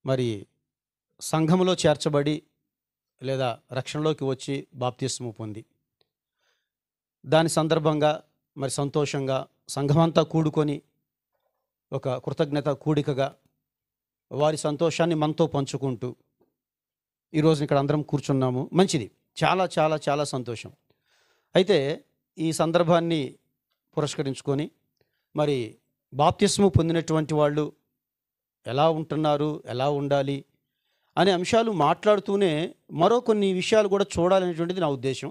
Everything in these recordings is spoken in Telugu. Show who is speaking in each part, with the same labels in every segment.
Speaker 1: మరి సంఘములో చేర్చబడి లేదా రక్షణలోకి వచ్చి బాప్తిస్మము పొంది దాని సందర్భంగా మరి సంతోషంగా సంఘమంతా కూడుకొని ఒక కృతజ్ఞత కూడికగా వారి సంతోషాన్ని మనతో పంచుకుంటూ ఈరోజు ఇక్కడ అందరం కూర్చున్నాము. మంచిది, చాలా చాలా చాలా సంతోషం. అయితే ఈ సందర్భాన్ని పురస్కరించుకొని మరి బాప్తిస్మము పొందినటువంటి వాళ్ళు ఎలా ఉంటున్నారు, ఎలా ఉండాలి అనే అంశాలు మాట్లాడుతూనే మరో కొన్ని విషయాలు కూడా చూడాలనేటువంటిది నా ఉద్దేశం.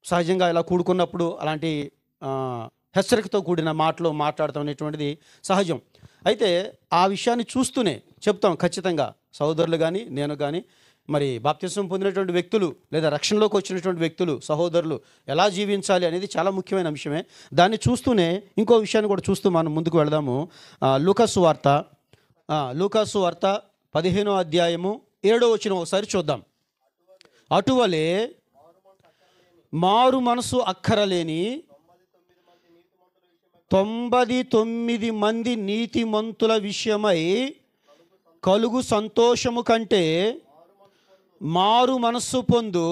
Speaker 1: సహజంగా ఇలా కూడుకున్నప్పుడు అలాంటి హెచ్చరికతో కూడిన మాటలు మాట్లాడటం అనేటువంటిది సహజం. అయితే ఆ విషయాన్ని చూస్తూనే చెప్తాం ఖచ్చితంగా. సహోదరులు కానీ నేను కానీ మరి బాప్తిస్మం పొందినటువంటి వ్యక్తులు లేదా రక్షణలోకి వచ్చినటువంటి వ్యక్తులు సహోదరులు ఎలా జీవించాలి అనేది చాలా ముఖ్యమైన అంశమే. దాన్ని చూస్తూనే ఇంకో విషయాన్ని కూడా చూస్తూ మనం ముందుకు వెళదాము. లూకాసు వార్త 15వ అధ్యాయము 7వ వచనం ఒకసారి చూద్దాం. అటువలే మారు మనసు అక్కరలేని 99 మంది నీతిమంతుల విషయమై కలుగు సంతోషము కంటే మారు మనస్సు పొందు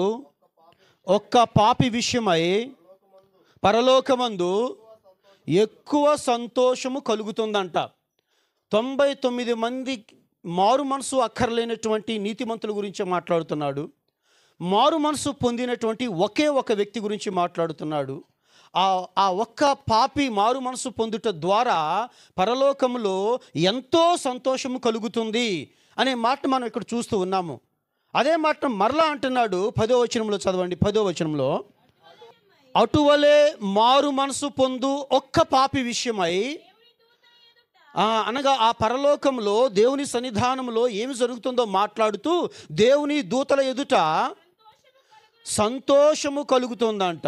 Speaker 1: ఒక్క పాపి విషయమై పరలోకమందు ఎక్కువ సంతోషము కలుగుతుందంట. 99 మంది మారు మనసు అక్కర్లేనటువంటి నీతిమంతుల గురించి మాట్లాడుతున్నాడు. మారు మనసు పొందినటువంటి ఒకే ఒక వ్యక్తి గురించి మాట్లాడుతున్నాడు. ఆ ఒక్క పాపి మారు మనసు పొందుట ద్వారా పరలోకంలో ఎంతో సంతోషము కలుగుతుంది అనే మాట మనం ఇక్కడ చూస్తూ ఉన్నాము. అదే మాట మరలా అంటున్నాడు 10వ వచనంలో చదవండి. 10వ వచనంలో అటువలే మారు మనసు పొందు ఒక్క పాపి విషయమై అనగా ఆ పరలోకంలో దేవుని సన్నిధానంలో ఏమి జరుగుతుందో మాట్లాడుతూ దేవుని దూతల ఎదుట సంతోషము కలుగుతుందంట.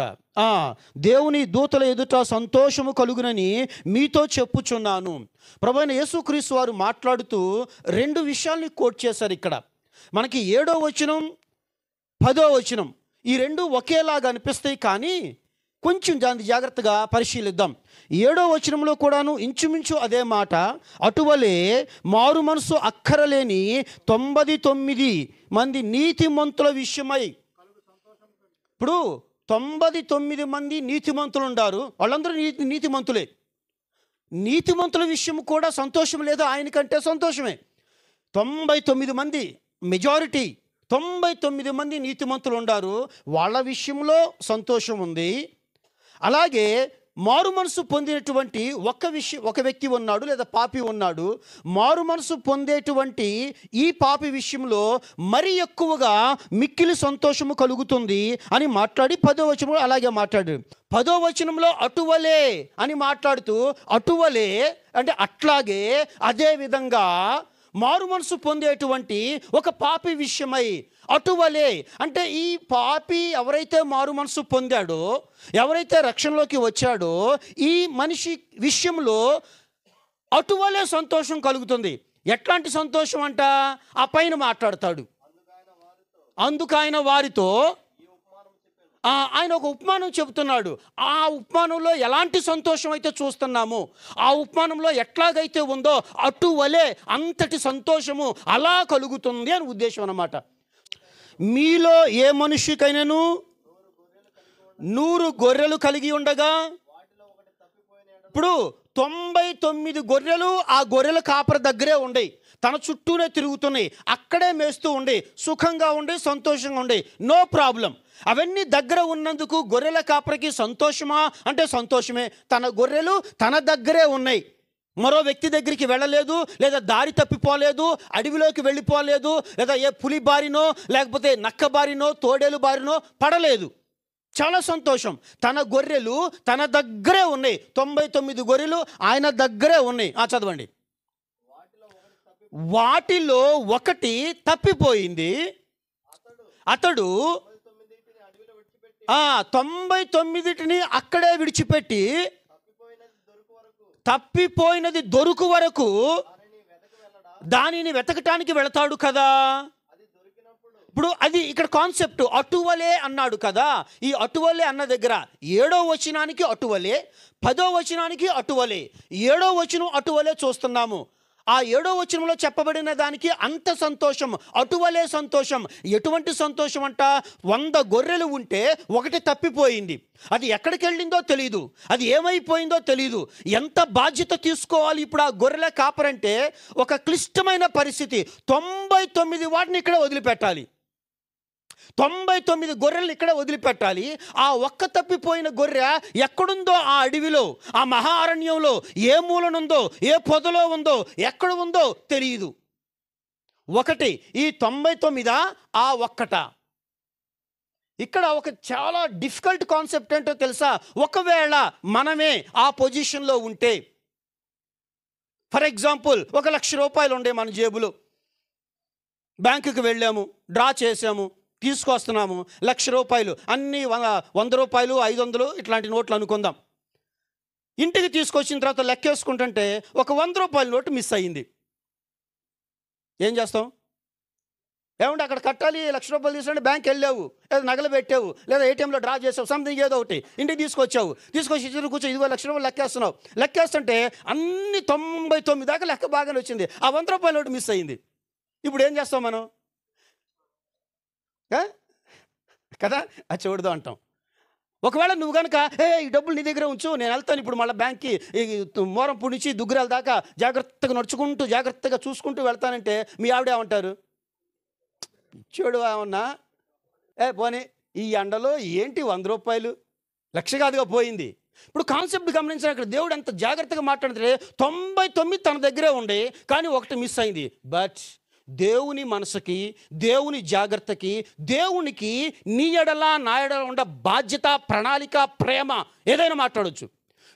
Speaker 1: దేవుని దూతల ఎదుట సంతోషము కలుగునని మీతో చెప్పుచున్నాను. ప్రభువైన యేసుక్రీస్తు వారు మాట్లాడుతూ 2 విషయాల్ని కోట్ చేశారు ఇక్కడ. మనకి 7వ వచనం 10వ వచనం ఈ 2 ఒకేలాగా అనిపిస్తాయి, కానీ కొంచెం దాన్ని జాగ్రత్తగా పరిశీలిద్దాం. 7వ వచనంలో కూడాను ఇంచుమించు అదే మాట. అటువలే మారు మనసు అక్కరలేని 99 మంది నీతిమంతుల విషయమై. ఇప్పుడు 99 మంది నీతిమంతులు ఉన్నారు. వాళ్ళందరూ నీతిమంతులే. నీతిమంతుల విషయం కూడా సంతోషం లేదా? ఆయనకంటే సంతోషమే. 99 మంది మెజారిటీ 99 మంది నీతిమంతులు ఉన్నారు. వాళ్ళ విషయంలో సంతోషం ఉంది. అలాగే మారు మనసు పొందినటువంటి ఒక వ్యక్తి ఉన్నాడు లేదా పాపి ఉన్నాడు. మారు మనసు పొందేటువంటి ఈ పాపి విషయంలో మరి ఎక్కువగా మిక్కిలి సంతోషము కలుగుతుంది అని మాట్లాడి 10వ వచనంలో అలాగే మాట్లాడాడు. 10వ వచనంలో అటువలే అని మాట్లాడుతూ అటువలే అంటే అట్లాగే అదే విధంగా మారు మనసు పొందేటువంటి ఒక పాపి విషయమై. అటువలే అంటే ఈ పాపి ఎవరైతే మారు మనసు పొందాడో, ఎవరైతే రక్షణలోకి వచ్చాడో, ఈ మనిషి విషయంలో అటువలే సంతోషం కలుగుతుంది. ఎట్లాంటి సంతోషం అంట? ఆ పైన మాట్లాడతాడు. అందుకైన వారితో ఆయన ఒక ఉపమానం చెబుతున్నాడు. ఆ ఉపమానంలో ఎలాంటి సంతోషం అయితే చూస్తున్నామో, ఆ ఉపమానంలో ఎట్లాగైతే ఉందో అటువలే అంతటి సంతోషము అలా కలుగుతుంది అని ఉద్దేశం అన్నమాట. మీలో ఏ మనిషికైనాను 100 గొర్రెలు కలిగి ఉండగా, ఇప్పుడు 99 గొర్రెలు ఆ గొర్రెల కాపరి దగ్గరే ఉండయి, తన చుట్టూనే తిరుగుతున్నాయి, అక్కడే మేస్తూ ఉండి సుఖంగా ఉండి సంతోషంగా ఉండి, నో ప్రాబ్లం. అవన్నీ దగ్గర ఉన్నందుకు గొర్రెల కాపరికి సంతోషమా అంటే సంతోషమే. తన గొర్రెలు తన దగ్గరే ఉన్నాయి, మరో వ్యక్తి దగ్గరికి వెళ్ళలేదు, లేదా దారి తప్పిపోలేదు, అడవిలోకి వెళ్ళిపోలేదు, లేదా ఏ పులి బారినో లేకపోతే నక్క బారినో తోడేలు బారినో పడలేదు. చాలా సంతోషం. తన గొర్రెలు తన దగ్గరే ఉన్నాయి. 99 గొర్రెలు ఆయన దగ్గరే ఉన్నాయి. చదవండి. వాటిలో ఒకటి తప్పిపోయింది. అతడు 99టిని అక్కడే విడిచిపెట్టి తప్పిపోయినది దొరుకు వరకు దానిని వెతకటానికి వెళతాడు కదా. ఇప్పుడు అది ఇక్కడ కాన్సెప్ట్. అటువలే అన్నాడు కదా. ఈ అటువలే అన్న దగ్గర 7వ వచనానికి అటువలే, 10వ వచనానికి అటువలే, 7వ వచనం అటువలే చూస్తున్నాము. ఆ 7వ వచనంలో చెప్పబడిన దానికి అంత సంతోషం, అటువలే సంతోషం. ఎటువంటి సంతోషం అంట? 100 గొర్రెలు ఉంటే ఒకటి తప్పిపోయింది. అది ఎక్కడికి వెళ్ళిందో తెలియదు, అది ఏమైపోయిందో తెలియదు. ఎంత బాధ్యత తీసుకోవాలి ఇప్పుడు ఆ గొర్రెల కాపరంటే? ఒక క్లిష్టమైన పరిస్థితి. 99 వాటిని ఇక్కడ వదిలిపెట్టాలి. 99 గొర్రెలు ఇక్కడ వదిలిపెట్టాలి. ఆ ఒక్క తప్పిపోయిన గొర్రె ఎక్కడుందో ఆ అడవిలో, ఆ మహా అరణ్యంలో, ఏ మూలనుందో, ఏ పొదలో ఉందో, ఎక్కడ ఉందో తెలియదు. ఒకటి ఈ 99 ఆ ఒక్కట. ఇక్కడ ఒక చాలా డిఫికల్ట్ కాన్సెప్ట్ ఏంటో తెలుసా? ఒకవేళ మనమే ఆ పొజిషన్లో ఉంటే, ఫర్ ఎగ్జాంపుల్ ఒక ₹1,00,000 ఉండే మన జేబులో, బ్యాంకుకి వెళ్ళాము, డ్రా చేసాము, తీసుకొస్తున్నాము. ₹1,00,000 అన్నీ ₹100, ₹500 ఇట్లాంటి నోట్లు అనుకుందాం. ఇంటికి తీసుకొచ్చిన తర్వాత లెక్కేసుకుంటుంటే ఒక ₹100 నోటు మిస్ అయ్యింది. ఏం చేస్తాం? ఏమంటే అక్కడ కట్టాలి, ₹1,00,000 తీసుకుంటే బ్యాంక్ వెళ్ళావు, లేదా నగలు పెట్టావు, లేదా ఏటీఎంలో డ్రా చేసావు, సంథింగ్ ఏదో ఒకటి ఇంటికి తీసుకొచ్చి ఇద్దరు కూర్చో, ఇదిగో ₹1,00,000 లెక్కేస్తున్నావు. లెక్కేస్తుంటే అన్ని 99 దాకా లెక్క బాగానే వచ్చింది, ఆ ₹100 నోటు మిస్ అయ్యింది. ఇప్పుడు ఏం చేస్తాం మనం? కదా, అది చూడదు అంటాం. ఒకవేళ నువ్వు కనుక ఈ డబ్బులు నీ దగ్గర ఉంచు, నేను వెళ్తాను ఇప్పుడు మళ్ళీ బ్యాంక్కి, మోరంపూడి నుంచి దుగ్గరాల దాకా జాగ్రత్తగా నడుచుకుంటూ జాగ్రత్తగా చూసుకుంటూ వెళ్తానంటే మీ ఆవిడ ఏమంటారు? చూడు ఏమన్నా, పోనీ ఈ ఎండలో ఏంటి ₹100, లక్ష కాదుగా పోయింది. ఇప్పుడు కాన్సెప్ట్ గమనించిన అక్కడ దేవుడు ఎంత జాగ్రత్తగా మాట్లాడితే 99 తన దగ్గరే ఉండే, కానీ ఒకటి మిస్ అయింది. బట్ దేవుని మనసుకి, దేవుని జాగ్రత్తకి, దేవునికి నీ ఎడల నా ఎడల ఉండ బాధ్యత, ప్రణాళిక, ప్రేమ ఏదైనా మాట్లాడవచ్చు.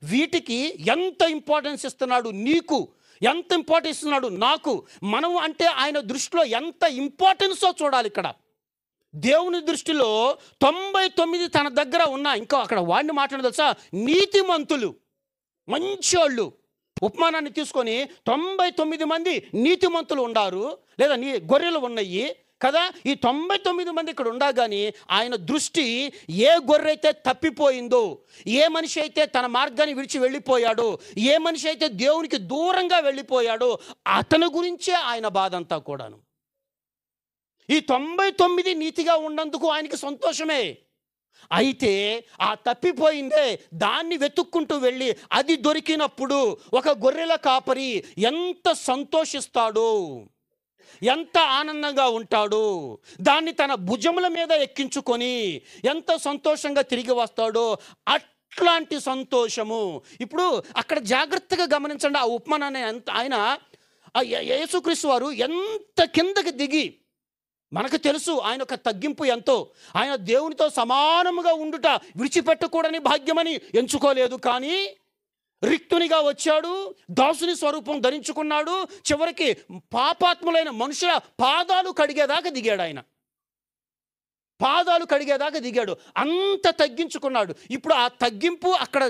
Speaker 1: వీటికి ఎంత ఇంపార్టెన్స్ ఇస్తున్నాడు నీకు, ఎంత ఇంపార్టెన్స్ ఇస్తున్నాడు నాకు, మనం అంటే ఆయన దృష్టిలో ఎంత ఇంపార్టెన్సో చూడాలి. ఇక్కడ దేవుని దృష్టిలో 99 తన దగ్గర ఉన్నా, ఇంకా అక్కడ వాడిని మాట్లాడదు తెలుసా? నీతిమంతులు, మంచోళ్ళు. ఉపమానాన్ని తీసుకొని 99 మంది నీతిమంతులు ఉండారు, లేదా నీ గొర్రెలు ఉన్నాయి కదా. ఈ 99 మంది ఇక్కడ ఉండగాని ఆయన దృష్టి ఏ గొర్రె అయితే తప్పిపోయిందో, ఏ మనిషి అయితే తన మార్గాన్ని విడిచి వెళ్ళిపోయాడో, ఏ మనిషి అయితే దేవునికి దూరంగా వెళ్ళిపోయాడో అతని గురించే ఆయన బాధ అంతా కూడాను. ఈ 99 నీతిగా ఉన్నందుకు ఆయనకి సంతోషమే. అయితే ఆ తప్పిపోయిందే దాన్ని వెతుక్కుంటూ వెళ్ళి అది దొరికినప్పుడు ఒక గొర్రెల కాపరి ఎంత సంతోషిస్తాడో, ఎంత ఆనందంగా ఉంటాడో, దాన్ని తన భుజముల మీద ఎక్కించుకొని ఎంత సంతోషంగా తిరిగి వస్తాడో అట్లాంటి సంతోషము. ఇప్పుడు అక్కడ జాగ్రత్తగా గమనించండి. ఆ ఉపమానాన్ని ఆయన యేసుక్రీస్తు వారు ఎంత కిందకి దిగి, మనకు తెలుసు ఆయన యొక్క తగ్గింపు ఎంతో. ఆయన దేవునితో సమానముగా ఉండుట విడిచిపెట్టకూడని భాగ్యమని ఎంచుకోలేదు, కానీ రిక్తునిగా వచ్చాడు, దాసుని స్వరూపం ధరించుకున్నాడు, చివరికి పాపాత్ములైన మనుషుల పాదాలు కడిగేదాకా దిగాడు. ఆయన పాదాలు కడిగేదాకా దిగాడు, అంత తగ్గించుకున్నాడు. ఇప్పుడు ఆ తగ్గింపు అక్కడ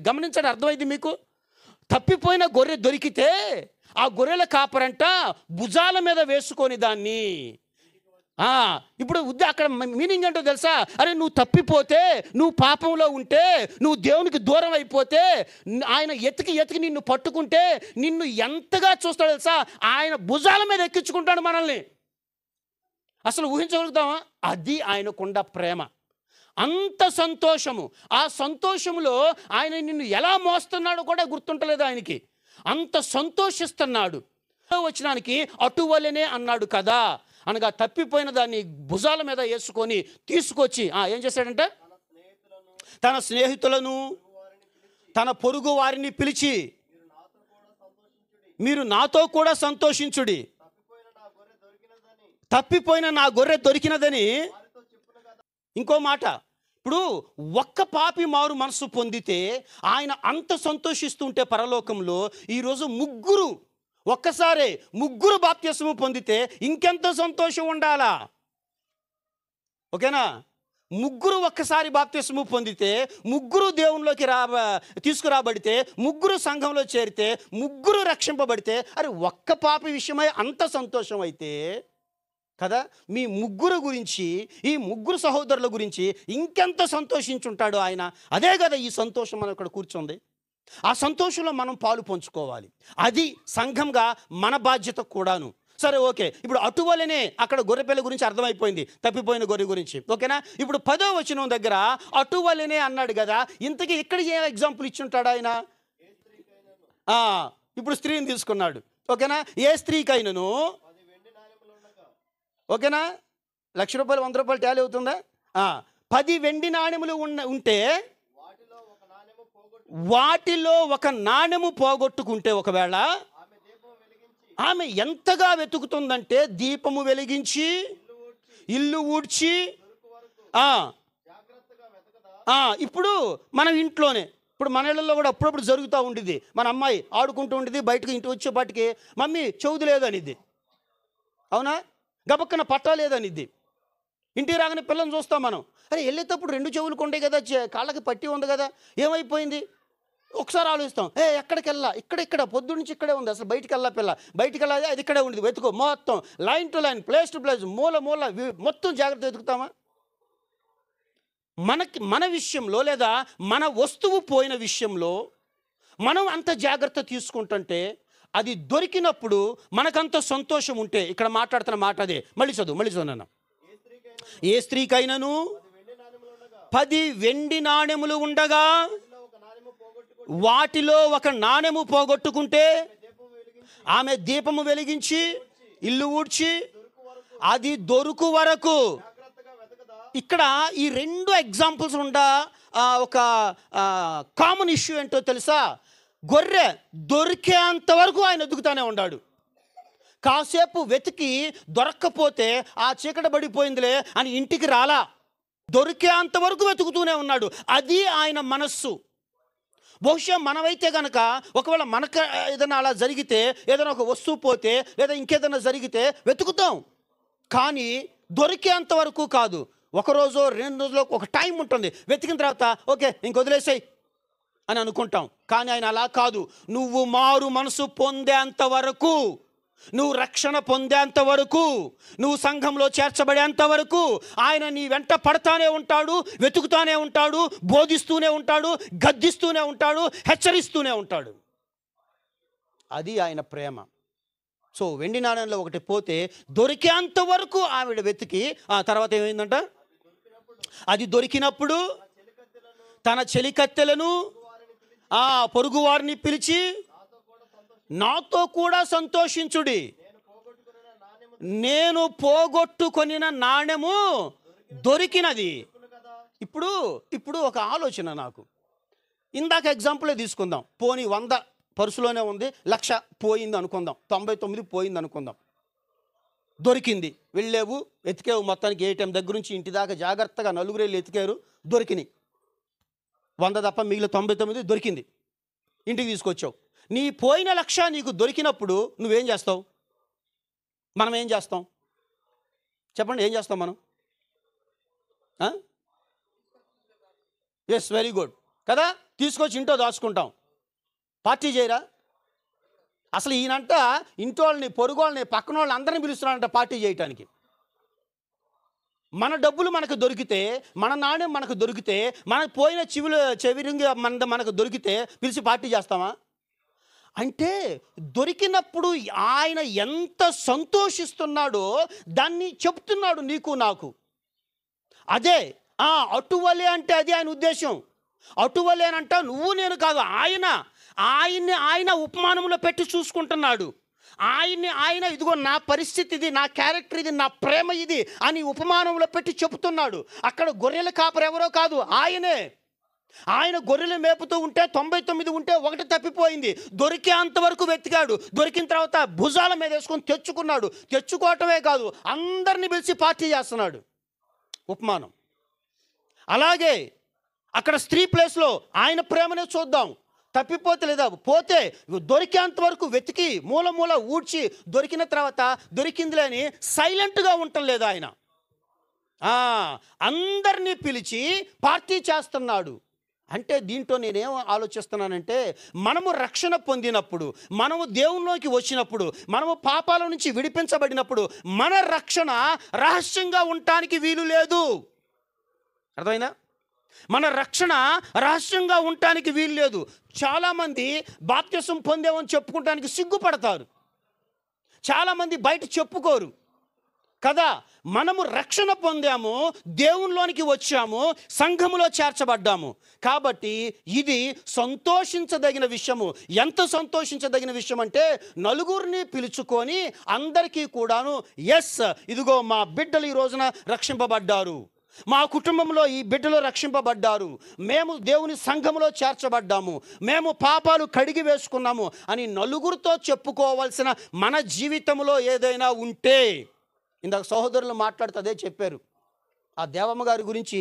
Speaker 1: గమనించడం అర్థమైంది మీకు. తప్పిపోయిన గొర్రె దొరికితే ఆ గొర్రెల కాపరంట భుజాల మీద వేసుకొని దాన్ని, ఇప్పుడు అక్కడ మీనింగ్ ఏంటో తెలుసా? అరే నువ్వు తప్పిపోతే, నువ్వు పాపంలో ఉంటే, నువ్వు దేవునికి దూరం అయిపోతే, ఆయన ఎతికి నిన్ను పట్టుకుంటే నిన్ను ఎంతగా చూస్తాడు తెలుసా? ఆయన భుజాల మీద ఎక్కించుకుంటాడు మనల్ని. అసలు ఊహించగలుగుతామా? అది ఆయనకుండ ప్రేమ, అంత సంతోషము. ఆ సంతోషములో ఆయన నిన్ను ఎలా మోస్తున్నాడో కూడా గుర్తుంటలేదు ఆయనకి, అంత సంతోషిస్తున్నాడు. వచనానికి అటువలనే అన్నాడు కదా, అనగా తప్పిపోయిన దాన్ని భుజాల మీద వేసుకొని తీసుకొచ్చి ఏం చేశాడంటే తన స్నేహితులను, తన పొరుగు వారిని పిలిచి, మీరు నాతో కూడా సంతోషించుడి, తప్పిపోయిన నా గొర్రె దొరికినదని. ఇంకో మాట, ఇప్పుడు ఒక్క పాపి మారు మనసు పొందితే ఆయన అంత సంతోషిస్తుంటే పరలోకంలో, ఈరోజు ఒక్కసారే ముగ్గురు బాప్తిస్మము పొందితే ఇంకెంత సంతోషం ఉండాలా? ఓకేనా? ముగ్గురు ఒక్కసారి బాప్తిస్మము పొందితే, ముగ్గురు దేవునిలోకి తీసుకురాబడితే, ముగ్గురు సంఘంలో చేరితే, ముగ్గురు రక్షింపబడితే, అరే ఒక్క పాపి విషయమై అంత సంతోషం అయితే కదా, మీ ముగ్గురు గురించి, ఈ ముగ్గురు సహోదరుల గురించి ఇంకెంత సంతోషించుంటాడు ఆయన. అదే కదా ఈ సంతోషం మనం ఇక్కడ కూర్చుంది. ఆ సంతోషంలో మనం పాలు పంచుకోవాలి. అది సంఘంగా మన బాధ్యత కూడాను. సరే, ఓకే. ఇప్పుడు అటువలనే అక్కడ గొర్రెపిల్ల గురించి అర్థమైపోయింది, తప్పిపోయిన గొర్రె గురించి, ఓకేనా. ఇప్పుడు 10వ వచనం దగ్గర అటువలనే అన్నాడు కదా, ఇంతకీ ఇక్కడ ఏ ఎగ్జాంపుల్ ఇచ్చుంటాడు ఆయన? ఇప్పుడు స్త్రీని తీసుకున్నాడు, ఓకేనా. ఏ స్త్రీకైనను, ఓకేనా, ₹1,00,000 ₹100 టాలీ అవుతుందా? 10 వెండి నాణెములు ఉంటే వాటిలో ఒక నాణెము పోగొట్టుకుంటే ఒకవేళ ఆమె ఎంతగా వెతుకుతుందంటే దీపము వెలిగించి ఇల్లు ఊడ్చి ఇప్పుడు మనం ఇంట్లోనే, ఇప్పుడు మన ఇళ్ళల్లో కూడా అప్పుడప్పుడు జరుగుతూ ఉండేది. మన అమ్మాయి ఆడుకుంటూ ఉండేది, బయటకు ఇంటి వచ్చేపాటికి మమ్మీ చెవుది లేదనిద్ది, అవునా, గబక్కన పట్టా లేదనిద్ది. ఇంటికి రాగానే పిల్లల్ని చూస్తాం మనం, అరే వెళ్ళేటప్పుడు 2 చెవులు కొండే కదా, కాళ్ళకి పట్టి ఉంది కదా, ఏమైపోయింది? ఒకసారి ఆలోచిస్తాం, ఎక్కడికి వెళ్ళా, ఇక్కడ పొద్దు నుంచి ఇక్కడే ఉంది, అసలు బయటికి వెళ్ళా పిల్ల, బయటికి వెళ్ళాలి, అది ఇక్కడే ఉంది, వెతుకో, మొత్తం line to line, place to place, మూల మొత్తం జాగ్రత్త వెతుకుతామా? మన విషయంలో లేదా మన వస్తువు పోయిన విషయంలో మనం అంత జాగ్రత్త తీసుకుంటుంటే, అది దొరికినప్పుడు మనకంత సంతోషం ఉంటే, ఇక్కడ మాట్లాడుతున్న మాట అదే. మళ్ళీ చదువు నాన్న. ఏ స్త్రీకైనను 10 వెండి నాణెములు ఉండగా వాటిలో ఒక నాణెము పోగొట్టుకుంటే ఆమె దీపము వెలిగించి ఇల్లు ఊడ్చి అది దొరుకు వరకు. ఇక్కడ ఈ 2 ఎగ్జాంపుల్స్ ఒక కామన్ ఇష్యూ ఏంటో తెలుసా? గొర్రె దొరికేంత వరకు ఆయన ఎదుగుతానే ఉన్నాడు. కాసేపు వెతికి దొరక్కపోతే ఆ చీకటి పడిపోయిందిలే అని ఇంటికి రాలా, దొరికేంత వరకు వెతుకుతూనే ఉన్నాడు. అది ఆయన మనస్సు. బహుశా మనమైతే కనుక ఒకవేళ మనకు ఏదైనా అలా జరిగితే, ఏదైనా ఒక వస్తువు పోతే లేదా ఇంకేదైనా జరిగితే వెతుకుతాం, కానీ దొరికేంత వరకు కాదు. 1 రోజు 2 రోజులు ఒక టైం ఉంటుంది, వెతికిన తర్వాత ఓకే ఇంకొదిలేసాయి అని అనుకుంటాం. కానీ ఆయన అలా కాదు. నువ్వు మారు మనసు పొందేంత వరకు, నువ్వు రక్షణ పొందేంత వరకు, నువ్వు సంఘంలో చేర్చబడేంత వరకు ఆయన నీ వెంట పడతానే ఉంటాడు, వెతుకుతానే ఉంటాడు, బోధిస్తూనే ఉంటాడు, గద్దిస్తూనే ఉంటాడు, హెచ్చరిస్తూనే ఉంటాడు. అది ఆయన ప్రేమ. సో వెండి నాణ్యంలో ఒకటి పోతే దొరికేంత వరకు ఆవిడ వెతికి, ఆ తర్వాత ఏమైందంట, అది దొరికినప్పుడు తన చెలికత్తెలను పొరుగు వారిని పిలిచి నాతో కూడా సంతోషించుడి, నేను పోగొట్టుకొనిన నాణెము దొరికినది. ఇప్పుడు ఒక ఆలోచన నాకు, ఇందాక ఎగ్జాంపులే తీసుకుందాం. పోనీ 100 పర్సులోనే ఉంది, 1,00,000 పోయింది అనుకుందాం, 99 పోయింది అనుకుందాం. దొరికింది, వెళ్ళేవు, ఎతికేవు, మొత్తానికి ఏటీఎం దగ్గర నుంచి ఇంటి దాకా జాగ్రత్తగా 4 వెళ్ళి ఎతికారు, దొరికినాయి. 100 తప్ప మిగిలిన 99 దొరికింది, ఇంటికి తీసుకొచ్చావు. నీ పోయిన 1,00,000 నీకు దొరికినప్పుడు నువ్వేం చేస్తావు? మనం ఏం చేస్తాం చెప్పండి? ఏం చేస్తాం మనం? ఎస్, వెరీ గుడ్ కదా, తీసుకొచ్చి ఇంట్లో దాచుకుంటాం. పార్టీ చేయరా? అసలు ఈయనంట ఇంటి వాళ్ళని, పొరుగు వాళ్ళని, పక్కన వాళ్ళని అందరినీ పిలుస్తున్నాడంట పార్టీ చేయటానికి. మన డబ్బులు మనకు దొరికితే, మన నాణ్యం మనకు దొరికితే, మనకు పోయిన చెవిరింగి మనకు దొరికితే పిలిచి పార్టీ చేస్తామా? అంటే దొరికినప్పుడు ఆయన ఎంత సంతోషిస్తున్నాడో దాన్ని చెప్తున్నాడు నీకు నాకు. అదే అటువలే అంటే అది ఆయన ఉద్దేశం. అటువలేనంట నువ్వు నేను కాదు, ఆయన ఉపమానంలో పెట్టి చూసుకుంటున్నాడు. ఆయన ఇదిగో నా పరిస్థితి ఇది, నా క్యారెక్టర్ ఇది, నా ప్రేమ ఇది అని ఉపమానంలో పెట్టి చెప్తున్నాడు. అక్కడ గొర్రెల కాపరి ఎవరో కాదు, ఆయన గొర్రెలు మేపుతూ ఉంటే 99 ఉంటే 1 తప్పిపోయింది. దొరికేంతవరకు వెతికాడు. దొరికిన తర్వాత భుజాల మీద వేసుకొని తెచ్చుకున్నాడు. తెచ్చుకోవటమే కాదు, అందరినీ పిలిచి పార్టీ చేస్తున్నాడు. ఉపమానం. అలాగే అక్కడ స్త్రీ ప్లేస్లో ఆయన ప్రేమనే చూద్దాం. తప్పిపోతే లేదా పోతే దొరికేంత వరకు వెతికి మూల ఊడ్చి దొరికిన తర్వాత దొరికిందిలే అని సైలెంట్గా ఉండటం లేదు ఆయన. అందరినీ పిలిచి పార్టీ చేస్తున్నాడు. అంటే దీంట్లో నేనేం ఆలోచిస్తున్నానంటే, మనము రక్షణ పొందినప్పుడు, మనము దేవునిలోకి వచ్చినప్పుడు, మనము పాపాల నుంచి విడిపించబడినప్పుడు మన రక్షణ రహస్యంగా ఉండటానికి వీలు లేదు. అర్థమైనా? మన రక్షణ రహస్యంగా ఉండటానికి వీలు లేదు. చాలామంది బాప్తిసం పొందామని చెప్పుకోవడానికి సిగ్గుపడతారు. చాలామంది బయట చెప్పుకోరు కదా. మనము రక్షణ పొందాము, దేవునిలోనికి వచ్చాము, సంఘములో చేర్చబడ్డాము. కాబట్టి ఇది సంతోషించదగిన విషయము. ఎంత సంతోషించదగిన విషయం అంటే, నలుగురిని పిలుచుకొని అందరికీ కూడాను, ఎస్ ఇదిగో మా బిడ్డలు ఈ రోజున రక్షింపబడ్డారు, మా కుటుంబంలో ఈ బిడ్డలు రక్షింపబడ్డారు, మేము దేవుని సంఘములో చేర్చబడ్డాము, మేము పాపాలు కడిగి వేసుకున్నాము అని నలుగురితో చెప్పుకోవాల్సిన మన జీవితంలో ఏదైనా ఉంటే, ఇందాక సహోదరులు మాట్లాడుతూ అదే చెప్పారు. ఆ దేవమ్మ గారి గురించి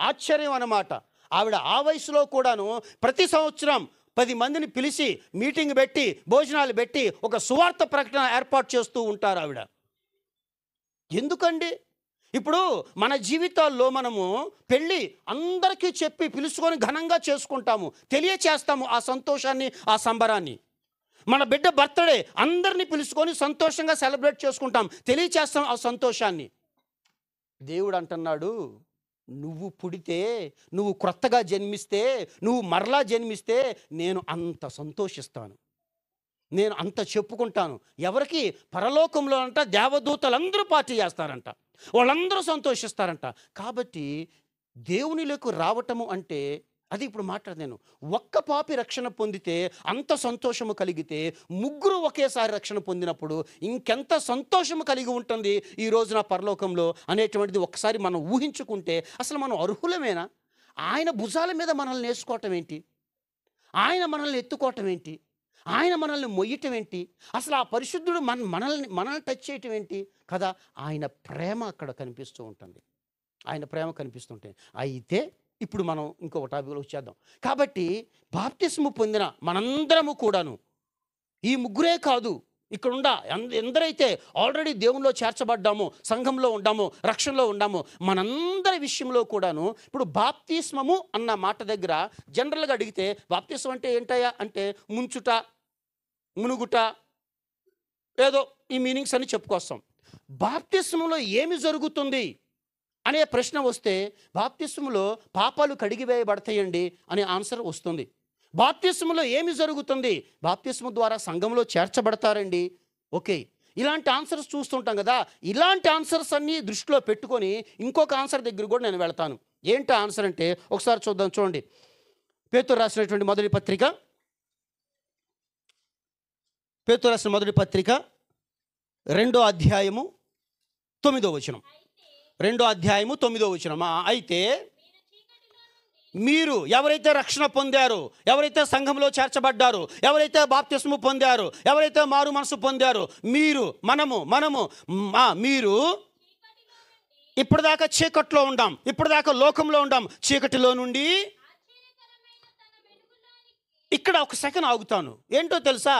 Speaker 1: ఆశ్చర్యం అన్నమాట. ఆవిడ ఆ వయసులో కూడాను ప్రతి సంవత్సరం 10 మందిని పిలిచి మీటింగ్ పెట్టి భోజనాలు పెట్టి ఒక సువార్త ప్రకటన ఏర్పాటు చేస్తూ ఉంటారు ఆవిడ. ఎందుకండి? ఇప్పుడు మన జీవితాల్లో మనము పెళ్ళి అందరికీ చెప్పి పిలుచుకొని ఘనంగా చేసుకుంటాము, తెలియచేస్తాము ఆ సంతోషాన్ని, ఆ సంబరాన్ని. మన బిడ్డ బర్త్డే అందరినీ పిలుచుకొని సంతోషంగా సెలబ్రేట్ చేసుకుంటాం, తెలియచేస్తాం ఆ సంతోషాన్ని. దేవుడు అంటున్నాడు, నువ్వు పుడితే, నువ్వు క్రొత్తగా జన్మిస్తే, నువ్వు మరలా జన్మిస్తే నేను అంత సంతోషిస్తాను, నేను అంత చెప్పుకుంటాను. ఎవరికి? పరలోకంలో అంట దేవదూతలందరూ పార్టీ చేస్తారంట, వాళ్ళందరూ సంతోషిస్తారంట. కాబట్టి దేవునిలోకి రావటము అంటే అది ఇప్పుడు మాట్లాడలేను. ఒక్క పాపి రక్షణ పొందితే అంత సంతోషము కలిగితే, ముగ్గురు ఒకేసారి రక్షణ పొందినప్పుడు ఇంకెంత సంతోషము కలిగి ఉంటుంది ఈ రోజున పరలోకంలో అనేటువంటిది ఒకసారి మనం ఊహించుకుంటే, అసలు మనం అర్హులమేనా? ఆయన భుజాల మీద మనల్ని వేసుకోవటం ఏంటి? ఆయన మనల్ని ఎత్తుకోవటం ఏంటి? ఆయన మనల్ని మొయ్యటం ఏంటి? అసలు ఆ పరిశుద్ధుడు మనల్ని టచ్ చేయటం ఏంటి కదా. ఆయన ప్రేమ అక్కడ కనిపిస్తూ ఉంటుంది, ఆయన ప్రేమ కనిపిస్తుంటే. అయితే ఇప్పుడు మనం ఇంకొక టాపిక్లో వచ్చేద్దాం. కాబట్టి బాప్తిస్ము పొందిన మనందరము కూడాను, ఈ ముగ్గురే కాదు, ఇక్కడున్న ఎందరైతే ఆల్రెడీ దేవునిలో చేర్చబడ్డామో, సంఘంలో ఉండామో, రక్షణలో ఉండామో, మనందరి విషయంలో కూడాను ఇప్పుడు బాప్తిస్మము అన్న మాట దగ్గర జనరల్గా అడిగితే, బాప్తిస్మం అంటే ఏంటయ్యా అంటే ముంచుట, మునుగుట, ఏదో ఈ మీనింగ్స్ అని చెప్పుకొస్తాం. బాప్తిస్మంలో ఏమి జరుగుతుంది అనే ప్రశ్న వస్తే, బాప్తిస్మలో పాపాలు కడిగివేయబడతాయండి అనే ఆన్సర్ వస్తుంది. బాప్తిస్మలో ఏమి జరుగుతుంది? బాప్తిస్మ ద్వారా సంఘంలో చేర్చబడతారండి. ఓకే, ఇలాంటి ఆన్సర్స్ చూస్తుంటాం కదా. ఇలాంటి ఆన్సర్స్ అన్నీ దృష్టిలో పెట్టుకొని ఇంకొక ఆన్సర్ దగ్గర కూడా నేను వెళ్తాను. ఏంటి ఆన్సర్ అంటే ఒకసారి చూద్దాం. చూడండి, పేతురు రాసినటువంటి మొదటి పత్రిక, పేతురు రాసిన మొదటి పత్రిక 2వ అధ్యాయము 9వ వచనం. 2వ అధ్యాయము 9వ వచనం. అయితే మీరు ఎవరైతే రక్షణ పొందారో, ఎవరైతే సంఘంలో చేర్చబడ్డారో, ఎవరైతే బాప్తిస్ము పొందారో, ఎవరైతే మారు మనసు పొందారో, మీరు ఇప్పటిదాకా చీకట్లో ఉండాం, ఇప్పటిదాకా లోకంలో ఉండాం, చీకటిలో నుండి. ఇక్కడ ఒక సెకండ్ ఆగుతాను. ఏంటో తెలుసా,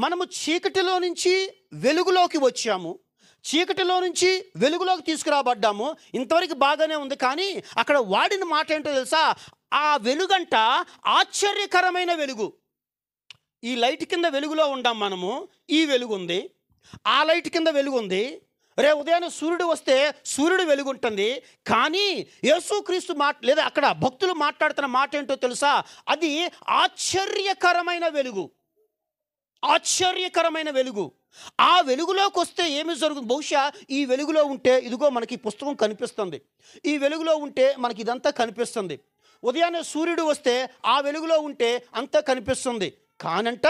Speaker 1: మనము చీకటిలో నుంచి వెలుగులోకి వచ్చాము, చీకటిలో నుంచి వెలుగులోకి తీసుకురాబడ్డాము. ఇంతవరకు బాగానే ఉంది. కానీ అక్కడ వాడిన మాట ఏంటో తెలుసా, ఆ వెలుగంట ఆశ్చర్యకరమైన వెలుగు. ఈ లైట్ కింద వెలుగులో ఉండాం మనము, ఈ వెలుగు ఉంది. ఆ లైట్ కింద వెలుగు ఉంది. రేపు ఉదయాన్నే సూర్యుడు వస్తే సూర్యుడు వెలుగు ఉంటుంది. కానీ యేసుక్రీస్తు లేదా అక్కడ భక్తులు మాట్లాడుతున్న మాట ఏంటో తెలుసా, అది ఆశ్చర్యకరమైన వెలుగు, ఆశ్చర్యకరమైన వెలుగు. ఆ వెలుగులోకి వస్తే ఏమి జరుగుతుంది? బహుశా ఈ వెలుగులో ఉంటే ఇదిగో మనకి పుస్తకం కనిపిస్తుంది, ఈ వెలుగులో ఉంటే మనకి ఇదంతా కనిపిస్తుంది. ఉదయాన్నే సూర్యుడు వస్తే ఆ వెలుగులో ఉంటే అంతా కనిపిస్తుంది. కానంట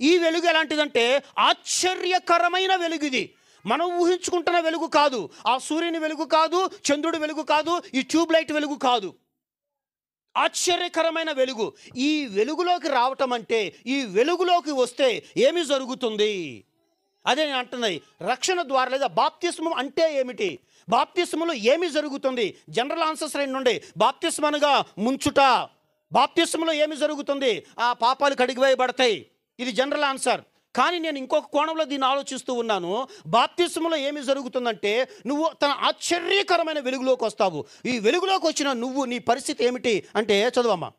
Speaker 1: ఈ వెలుగు ఎలాంటిదంటే ఆశ్చర్యకరమైన వెలుగు. ఇది మనం ఊహించుకుంటున్న వెలుగు కాదు, ఆ సూర్యుని వెలుగు కాదు, చంద్రుడి వెలుగు కాదు, ఈ ట్యూబ్ లైట్ వెలుగు కాదు. ఆశ్చర్యకరమైన వెలుగు. ఈ వెలుగులోకి రావటం అంటే, ఈ వెలుగులోకి వస్తే ఏమి జరుగుతుంది? అదే నేను అంటున్నది. రక్షణ ద్వారా లేదా బాప్తిస్మం అంటే ఏమిటి? బాప్తిస్మలో ఏమి జరుగుతుంది? జనరల్ ఆన్సర్స్ 2 ఉండే. బాప్తిస్మం అనగా ముంచుట. బాప్తిస్మలో ఏమి జరుగుతుంది? ఆ పాపాలు కడిగివేయబడతాయి. ఇది జనరల్ ఆన్సర్. కానీ నేను ఇంకొక కోణంలో దీన్ని ఆలోచిస్తూ ఉన్నాను. బాప్తిస్మలో ఏమి జరుగుతుందంటే, నువ్వు తన ఆశ్చర్యకరమైన వెలుగులోకి వస్తావు. ఈ వెలుగులోకి వచ్చిన నువ్వు, నీ పరిస్థితి ఏమిటి అంటే, చదువమ్మా.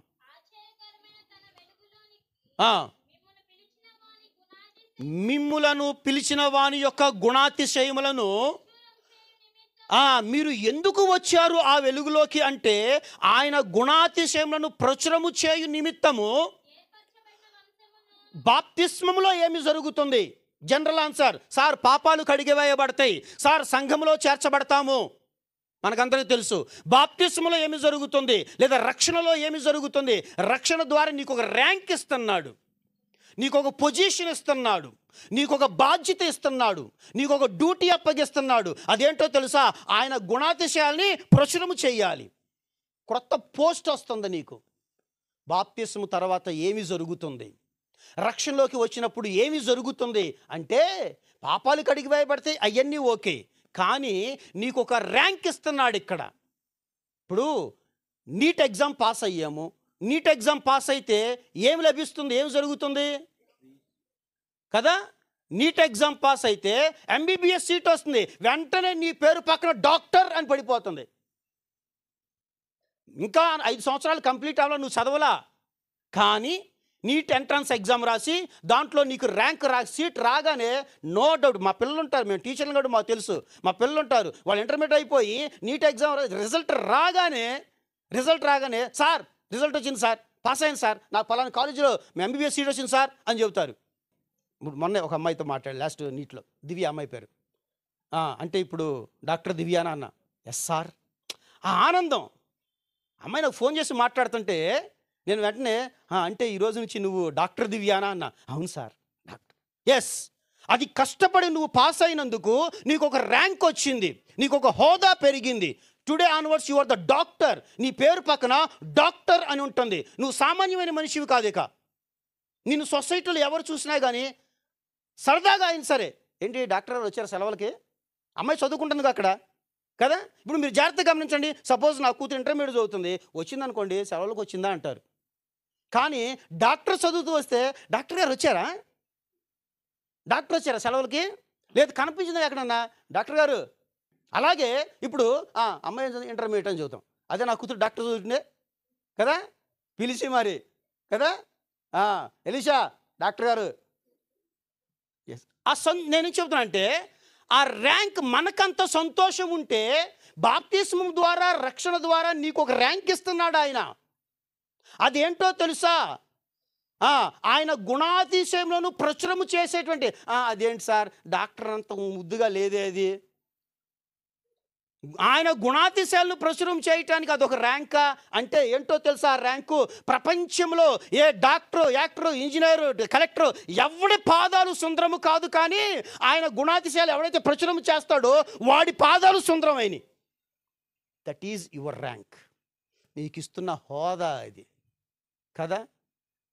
Speaker 1: మిమ్ములను పిలిచిన వాని యొక్క గుణాతిశయములను మీరు ఎందుకు వచ్చారు ఆ వెలుగులోకి అంటే ఆయన గుణాతిశయములను ప్రచురము చేయు నిమిత్తము. బాప్తిస్మములో ఏమి జరుగుతుంది? జనరల్ ఆన్సర్, సార్ పాపాలు కడిగివేయబడతాయి, సార్ సంఘములో చేర్చబడతాము. మనకందరికీ తెలుసు. బాప్తిస్మలో ఏమి జరుగుతుంది, లేదా రక్షణలో ఏమి జరుగుతుంది? రక్షణ ద్వారా నీకు ఒక ర్యాంక్ ఇస్తున్నాడు, నీకు ఒక పొజిషన్ ఇస్తున్నాడు, నీకు ఒక బాధ్యత ఇస్తున్నాడు, నీకు ఒక డ్యూటీ అప్పగిస్తున్నాడు. అదేంటో తెలుసా? ఆయన గుణాతిశయాల్ని ప్రచురము చేయాలి. క్రొత్త పోస్ట్ వస్తుంది నీకు. బాప్తిస్ము తర్వాత ఏమి జరుగుతుంది? రక్షణలోకి వచ్చినప్పుడు ఏమి జరుగుతుంది అంటే పాపాలు కడిగివేయబడతాయి, అవన్నీ ఓకే, కానీ నీకు ఒక ర్యాంక్ ఇస్తున్నాడు ఇక్కడ. ఇప్పుడు నీట్ ఎగ్జామ్ పాస్ అయ్యాము. నీట్ ఎగ్జామ్ పాస్ అయితే ఏమి లభిస్తుంది? ఏమి జరుగుతుంది కదా? నీట్ ఎగ్జామ్ పాస్ అయితే ఎంబీబీఎస్ సీట్ వస్తుంది, వెంటనే నీ పేరు పక్కన డాక్టర్ అని పడిపోతుంది. ఇంకా 5 సంవత్సరాలు కంప్లీట్ అవ్వాలా, నువ్వు చదవలా, కానీ నీట్ ఎంట్రన్స్ ఎగ్జామ్ రాసి దాంట్లో నీకు ర్యాంక్ సీట్ రాగానే నో డౌట్, మా పిల్లలు ఉంటారు, మేము టీచర్లు కూడా మాకు తెలుసు, మా పిల్లలు ఉంటారు, వాళ్ళు ఇంటర్మీడియట్ అయిపోయి నీట్ ఎగ్జామ్ రిజల్ట్ రాగానే సార్ రిజల్ట్ వచ్చింది సార్, పాస్ అయింది సార్, నాకు పలానా కాలేజీలో ఎంబీబీఎస్ సీట్ వచ్చింది సార్ అని చెబుతారు. ఇప్పుడు మొన్నే ఒక అమ్మాయితో మాట్లాడు, లాస్ట్ నీట్లో, దివ్య అమ్మాయి పేరు. అంటే ఇప్పుడు డాక్టర్ దివ్యానా అన్న. Yes sir. ఆ ఆనందం, అమ్మాయి నాకు ఫోన్ చేసి మాట్లాడుతుంటే నేను వెంటనే అంటే ఈరోజు నుంచి నువ్వు డాక్టర్ దివ్యానా అన్న. అవును సార్ డాక్టర్. ఎస్, అది కష్టపడి నువ్వు పాస్ అయినందుకు నీకు ఒక ర్యాంక్ వచ్చింది, నీకు ఒక హోదా పెరిగింది. Today onwards you are the doctor. నీ పేరు పక్కన డాక్టర్ అని ఉంటుంది. నువ్వు సామాన్యమైన మనిషివి కాదు. ఇక నిన్ను సొసైటీలో ఎవరు చూసినా కానీ సరదాగా అయిన సరే, ఏంటి డాక్టర్ గారు వచ్చారు సెలవులకి, అమ్మాయి చదువుకుంటుంది అక్కడ కదా. ఇప్పుడు మీరు జాగ్రత్తగా గమనించండి. సపోజ్ నా కూతురు ఇంటర్మీడియట్ చదువుతుంది, వచ్చిందనుకోండి, సెలవులకు వచ్చిందా అంటారు. కానీ డాక్టర్ చదువుతూ వస్తే డాక్టర్ గారు వచ్చారా, డాక్టర్ వచ్చారా సెలవులకి, లేదు కనిపించిందా ఎక్కడన్నా డాక్టర్ గారు. అలాగే ఇప్పుడు అమ్మాయి ఇంటర్మీడియట్ అని చదువుతాం, అదే నా కూతురు డాక్టర్ చదువుతుండే కదా, పిలిచి మరి కదా, ఎలీషా డాక్టర్ గారు. ఎస్, నేనేం చెబుతున్నా అంటే ఆ ర్యాంక్ మనకంత సంతోషం ఉంటే బాప్తిస్మం ద్వారా, రక్షణ ద్వారా నీకు ఒక ర్యాంక్ ఇస్తున్నాడు ఆయన. అదేంటో తెలుసా? ఆయన గుణాతిశయంలోను ప్రచురము చేసేటువంటి అదేంటి సార్ డాక్టర్ అంత ముద్దుగా లేదే అది. ఆయన గుణాతిశయాలను ప్రచురం చేయటానికి అదొక ర్యాంకా అంటే ఏంటో తెలుసా? ఆ ర్యాంకు ప్రపంచంలో ఏ డాక్టరు, యాక్టరు, ఇంజనీరు, కలెక్టరు ఎవడి పాదాలు సుందరము కాదు, కానీ ఆయన గుణాతిశయాలు ఎవడైతే ప్రచురం చేస్తాడో వాడి పాదాలు సుందరమైనవి. That is your rank. నీకు ఇస్తున్న హోదా అది కదా.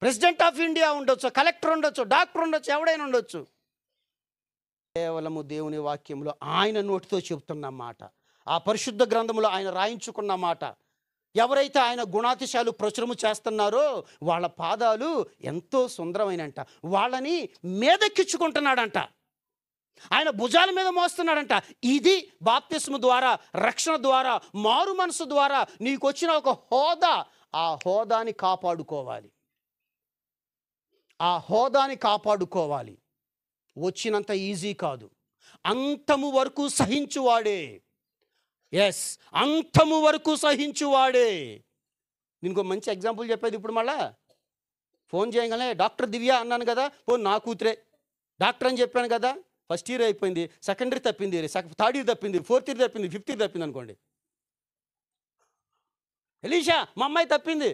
Speaker 1: ప్రెసిడెంట్ ఆఫ్ ఇండియా ఉండొచ్చు, కలెక్టర్ ఉండొచ్చు, డాక్టర్ ఉండొచ్చు, ఎవడైనా ఉండొచ్చు. కేవలము దేవుని వాక్యంలో ఆయన నోటితో చెబుతున్న మాట, ఆ పరిశుద్ధ గ్రంథంలో ఆయన రాయించుకున్న మాట. ఎవరైతే ఆయన గుణాతిశయాలు ప్రచురము చేస్తున్నారో వాళ్ళ పాదాలు ఎంతో సుందరమైనంట. వాళ్ళని మీదెక్కించుకుంటున్నాడంట, ఆయన భుజాల మీద మోస్తున్నాడంట. ఇది బాప్తిస్మ ద్వారా, రక్షణ ద్వారా, మారు మనసు ద్వారా నీకు వచ్చిన ఒక హోదా. ఆ హోదాని కాపాడుకోవాలి, ఆ హోదాని కాపాడుకోవాలి. వచ్చినంత ఈజీ కాదు, అంతము వరకు సహించువాడే. ఎస్, అంతము వరకు సహించువాడే. దీనికి ఒక మంచి ఎగ్జాంపుల్ చెప్పేది. ఇప్పుడు మళ్ళా ఫోన్ చేయగానే డాక్టర్ దివ్య అన్నాను కదా, నా కూతురే డాక్టర్ అని చెప్పాను కదా, ఫస్ట్ ఇయర్ అయిపోయింది, సెకండ్ ఇయర్ తప్పింది, థర్డ్ ఇయర్ తప్పింది, ఫోర్త్ ఇయర్ తప్పింది, ఫిఫ్త్ ఇయర్ తప్పింది అనుకోండి. ఎలీషా మా అమ్మాయి తప్పింది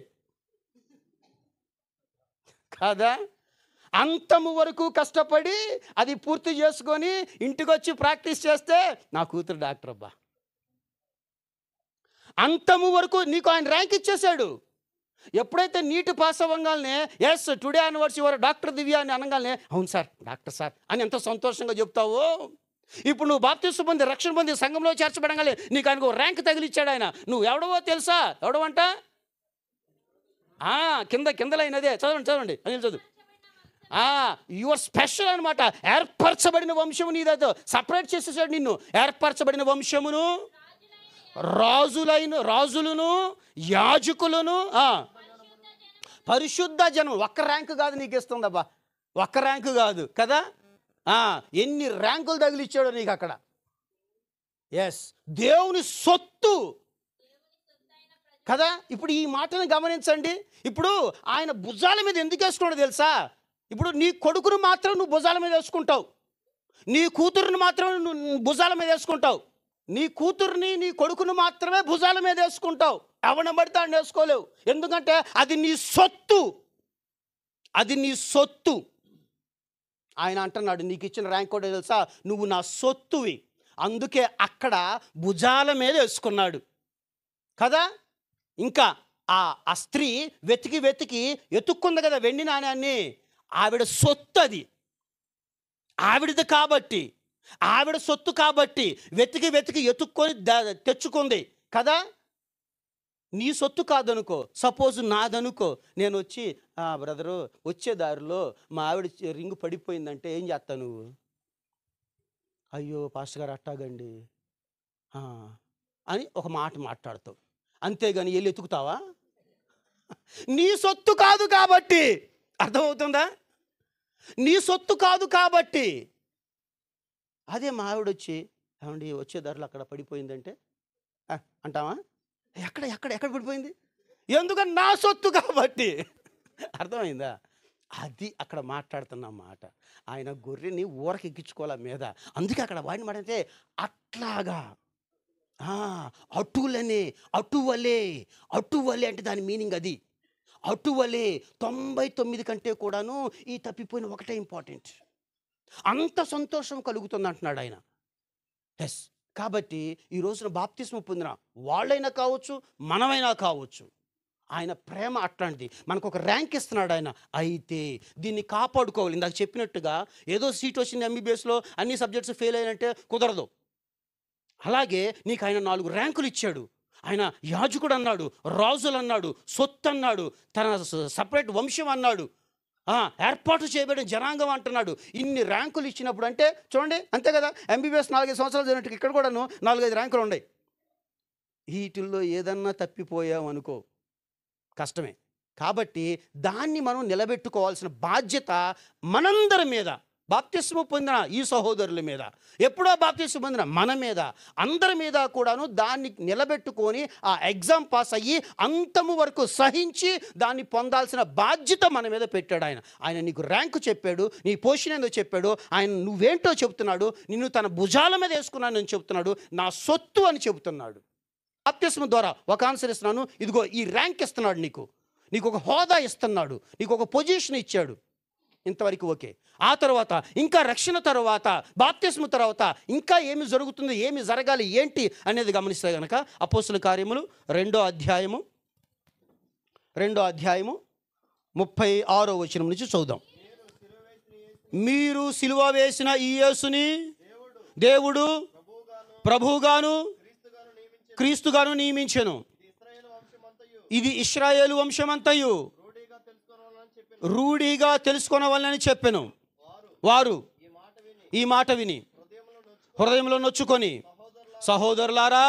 Speaker 1: కాదా. అంతము వరకు కష్టపడి అది పూర్తి చేసుకొని ఇంటికి వచ్చి ప్రాక్టీస్ చేస్తే నా కూతురు డాక్టర్ అబ్బా. అంతము వరకు నీకు ఆయన ర్యాంక్ ఇచ్చేశాడు. ఎప్పుడైతే నీట్ పాస్ అవ్వగానే as today onwards your doctor Divya అని అనగానే అవును సార్ డాక్టర్ సార్ అని ఎంతో సంతోషంగా చెప్తావు. ఇప్పుడు నువ్వు బాప్తిస్మం పొంది, రక్షణ పొంది, సంఘంలో చేర్చబడగానే నీకు ఆయనకు ర్యాంక్ తగిలిచ్చాడు ఆయన. నువ్వు ఎవడవో తెలుసా? ఎవడవంట? కిందలైనదే. చదవండి అని చదువు. యువర్ స్పెషల్ అనమాట. ఏర్పరచబడిన వంశము నీదో. సపరేట్ చేసేసాడు నిన్ను. ఏర్పరచబడిన వంశమును, రాజులను, యాజకులను, పరిశుద్ధ జనం. ఒక్క ర్యాంకు కాదు నీకు ఇస్తుందబ్బా, ఒక్క ర్యాంకు కాదు కదా. ఎన్ని ర్యాంకులు తగిలిచ్చాడో నీకు అక్కడ. ఎస్, దేవుని సొత్తు కదా. ఇప్పుడు ఈ మాటను గమనించండి. ఇప్పుడు ఆయన భుజాల మీద ఎందుకు వేసుకున్నాడో తెలుసా? ఇప్పుడు నీ కొడుకును మాత్రం నువ్వు భుజాల మీద వేసుకుంటావు, నీ కూతురుని మాత్రం నువ్వు భుజాల మీద వేసుకుంటావు, నీ కూతుర్ని నీ కొడుకును మాత్రమే భుజాల మీద వేసుకుంటావు. ఎవరిని పడితే ఆయన వేసుకోలేవు. ఎందుకంటే అది నీ సొత్తు, అది నీ సొత్తు. ఆయన అంటున్నాడు, నీకు ఇచ్చిన ర్యాంక్ కూడా తెలుసా, నువ్వు నా సొత్తువి. అందుకే అక్కడ భుజాల మీద వేసుకున్నాడు కదా. ఇంకా ఆ స్త్రీ వెతికి వెతికి ఎతుక్కుంది కదా వెండి నాణ్యాన్ని. ఆవిడ సొత్తు అది, ఆవిడది కాబట్టి, ఆవిడ సొత్తు కాబట్టి వెతికి వెతికి ఎతుక్కొని తెచ్చుకుంది కదా. నీ సొత్తు కాదనుకో, సపోజ్ నాదనుకో, నేను వచ్చి బ్రదరు వచ్చే దారిలో మా ఆవిడ రింగు పడిపోయిందంటే ఏం చేస్తావు నువ్వు? అయ్యో పాస్టర్ గారు అట్టాగండి అని ఒక మాట మాట్లాడతావు, అంతేగాని వెళ్ళి ఎతుకుతావా? నీ సొత్తు కాదు కాబట్టి. అర్థమవుతుందా? నీ సొత్తు కాదు కాబట్టి. అదే మా ఆవిడ వచ్చి ఏమండి వచ్చే దారిలో అక్కడ పడిపోయిందంటే అంటావా? ఎక్కడ ఎక్కడ ఎక్కడ పడిపోయింది? ఎందుకని నా సొత్తు కాబట్టి. అర్థమైందా? అది అక్కడ మాట్లాడుతున్న మాట. ఆయన గొర్రెని ఊరకి ఎక్కించుకోవాల మీద. అందుకే అక్కడ వాడిన మాట అంటే అట్లాగా, అటులనే, అటువలే. అటువలే అంటే దాని మీనింగ్ అది. అటువలే 99 కంటే కూడాను ఈ తప్పిపోయిన ఒకటే ఇంపార్టెంట్. అంత సంతోషం కలుగుతుంది అంటున్నాడు ఆయన. ఎస్, కాబట్టి ఈ రోజున బాప్తిస్మం పొందిన వాళ్ళైనా కావచ్చు, మనమైనా కావచ్చు, ఆయన ప్రేమ అట్లాంటిది. మనకు ఒక ర్యాంక్ ఇస్తున్నాడు ఆయన. అయితే దీన్ని కాపాడుకోవాలి. ఇందాక చెప్పినట్టుగా ఏదో సీట్ వచ్చింది ఎంబీబీఎస్లో అన్ని సబ్జెక్ట్స్ ఫెయిల్ అయినంటే కుదరదు. అలాగే నీకు ఆయన 4 ర్యాంకులు ఇచ్చాడు. ఆయన యాజకుడు అన్నాడు, రాజులు అన్నాడు, సొత్తు అన్నాడు, తన సపరేట్ వంశం అన్నాడు, ఏర్పాటు చేయబడిన జనాంగం అంటున్నాడు. ఇన్ని ర్యాంకులు ఇచ్చినప్పుడు అంటే చూడండి, అంతే కదా. ఎంబీబీఎస్ 4-5 సంవత్సరాలు జరిగినట్టు ఇక్కడ కూడాను 4-5 ర్యాంకులు ఉన్నాయి. వీటిల్లో ఏదన్నా తప్పిపోయామనుకో కష్టమే. కాబట్టి దాన్ని మనం నిలబెట్టుకోవాల్సిన బాధ్యత మనందరి మీద, బాప్తిస్మం పొందిన ఈ సహోదరుల మీద, ఎప్పుడో బాప్తిస్మం పొందిన మన మీద, అందరి మీద కూడాను దాన్ని నిలబెట్టుకొని ఆ ఎగ్జామ్ పాస్ అయ్యి అంతము వరకు సహించి దాన్ని పొందాల్సిన బాధ్యత మన మీద పెట్టాడు ఆయన. ఆయన నీకు ర్యాంకు చెప్పాడు, నీ పొజిషన్ ఏందో చెప్పాడు, ఆయన నువ్వేంటో చెప్తున్నాడు, నిన్ను తన భుజాల మీద వేసుకున్నానని చెప్తున్నాడు, నా సొత్తు అని చెబుతున్నాడు. బాప్తిస్మం ద్వారా ఒక ఆన్సర్ ఇస్తున్నాను, ఇదిగో ఈ ర్యాంక్ ఇస్తున్నాడు, నీకు ఒక హోదా ఇస్తున్నాడు, నీకు ఒక పొజిషన్ ఇచ్చాడు. ఇంతవరకు ఓకే. ఆ తర్వాత ఇంకా రక్షణ తర్వాత, బాప్తిస్మం తర్వాత ఇంకా ఏమి జరుగుతుంది, ఏమి జరగాలి, ఏంటి అనేది గమనిస్తే కనుక అపోస్తుల కార్యములు 2వ అధ్యాయము 36వ వచనం నుంచి చదువుదాం. మీరు సిలువ వేసిన ఈ యేసుని దేవుడు ప్రభువుగాను క్రీస్తుగాను నియమించెను. ఇది ఇశ్రాయేలు వంశమంతయు రూఢిగా తెలుసుకొనవలనని చెప్పెను. వారు ఈ మాట విని హృదయంలో నొచ్చుకొని, సహోదరులారా